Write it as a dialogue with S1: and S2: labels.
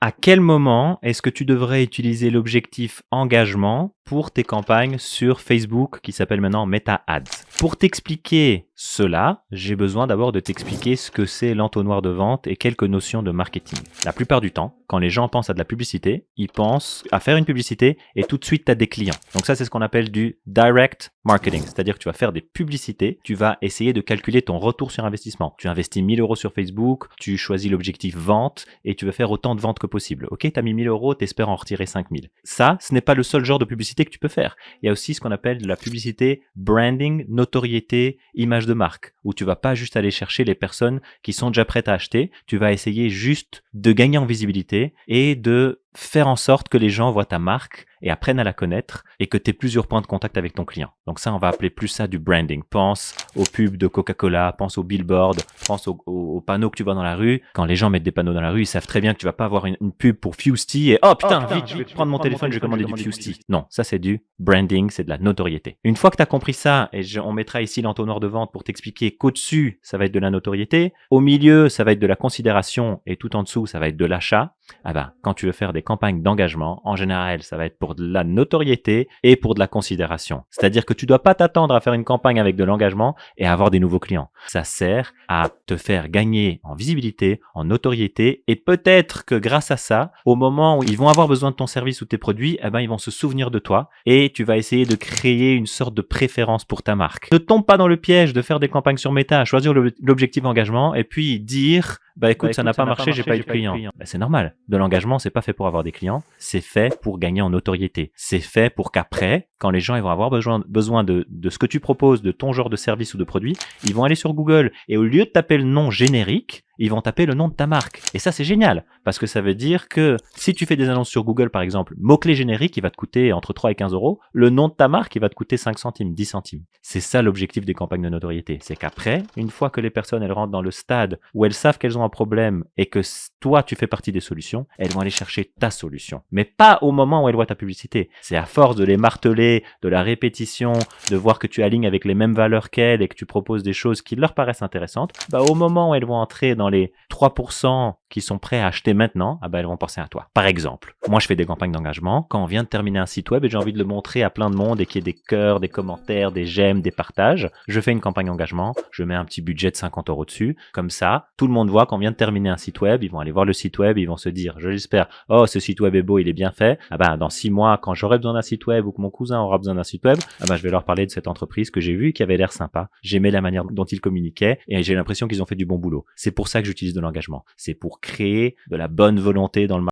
S1: À quel moment est-ce que tu devrais utiliser l'objectif engagement pour tes campagnes sur Facebook qui s'appelle maintenant Meta Ads? Pour t'expliquer cela, j'ai besoin d'abord de t'expliquer ce que c'est l'entonnoir de vente et quelques notions de marketing. La plupart du temps, quand les gens pensent à de la publicité, ils pensent à faire une publicité et tout de suite tu as des clients. Donc ça, c'est ce qu'on appelle du direct marketing, c'est-à-dire que tu vas faire des publicités, tu vas essayer de calculer ton retour sur investissement. Tu investis 1000 euros sur Facebook, tu choisis l'objectif vente et tu veux faire autant de ventes que possible. Ok, tu as mis 1000 euros, tu espères en retirer 5000. Ça, ce n'est pas le seul genre de publicité que tu peux faire. Il y a aussi ce qu'on appelle de la publicité branding, notoriété, image de marque, où tu vas pas juste aller chercher les personnes qui sont déjà prêtes à acheter, tu vas essayer juste de gagner en visibilité et de faire en sorte que les gens voient ta marque et apprennent à la connaître et que tu aies plusieurs points de contact avec ton client. Donc ça, on va appeler plus ça du branding. Pense aux pubs de Coca-Cola, pense aux billboards, pense aux panneaux que tu vois dans la rue. Quand les gens mettent des panneaux dans la rue, ils savent très bien que tu vas pas avoir une pub pour Fusty et « Oh putain, vite, je vais prendre mon téléphone, je vais commander du Fusty ». Non, ça c'est du branding, c'est de la notoriété. Une fois que tu as compris ça, et on mettra ici l'entonnoir de vente pour t'expliquer qu'au-dessus, ça va être de la notoriété, au milieu, ça va être de la considération et tout en dessous, ça va être de l'achat. Ah ben, quand tu veux faire des campagnes d'engagement, en général, ça va être pour de la notoriété et pour de la considération. C'est-à-dire que tu dois pas t'attendre à faire une campagne avec de l'engagement et à avoir des nouveaux clients. Ça sert à te faire gagner en visibilité, en notoriété et peut-être que grâce à ça, au moment où ils vont avoir besoin de ton service ou tes produits, eh ben, ils vont se souvenir de toi et tu vas essayer de créer une sorte de préférence pour ta marque. Ne tombe pas dans le piège de faire des campagnes sur Meta, choisir l'objectif engagement et puis dire bah écoute, ça n'a pas marché, j'ai pas eu de clients. Bah, c'est normal. De l'engagement, c'est pas fait pour avoir des clients, c'est fait pour gagner en notoriété. C'est fait pour qu'après, quand les gens ils vont avoir besoin de ce que tu proposes, de ton genre de service ou de produit, ils vont aller sur Google et au lieu de taper le nom générique, ils vont taper le nom de ta marque. Et ça, c'est génial parce que ça veut dire que si tu fais des annonces sur Google, par exemple, mot-clé générique, il va te coûter entre 3 et 15 euros. Le nom de ta marque, il va te coûter 5 centimes, 10 centimes. C'est ça l'objectif des campagnes de notoriété. C'est qu'après, une fois que les personnes, elles rentrent dans le stade où elles savent qu'elles ont un problème et que toi, tu fais partie des solutions, elles vont aller chercher ta solution. Mais pas au moment où elles voient ta publicité. C'est à force de les marteler, de la répétition, de voir que tu alignes avec les mêmes valeurs qu'elles et que tu proposes des choses qui leur paraissent intéressantes. Bah, au moment où elles vont entrer dans les 3% qui sont prêts à acheter maintenant, ah bah elles vont penser à toi. Par exemple, moi je fais des campagnes d'engagement. Quand on vient de terminer un site web et j'ai envie de le montrer à plein de monde et qu'il y ait des cœurs, des commentaires, des j'aime, des partages, je fais une campagne d'engagement, je mets un petit budget de 50 euros dessus. Comme ça, tout le monde voit qu'on vient de terminer un site web, ils vont aller voir le site web, ils vont se dire, je l'espère, oh ce site web est beau, il est bien fait. Ah bah dans 6 mois, quand j'aurai besoin d'un site web ou que mon cousin aura besoin d'un site web, ah bah je vais leur parler de cette entreprise que j'ai vue qui avait l'air sympa. J'aimais la manière dont ils communiquaient et j'ai l'impression qu'ils ont fait du bon boulot. C'est pour ça que j'utilise de l'engagement. C'est pour créer de la bonne volonté dans le marché.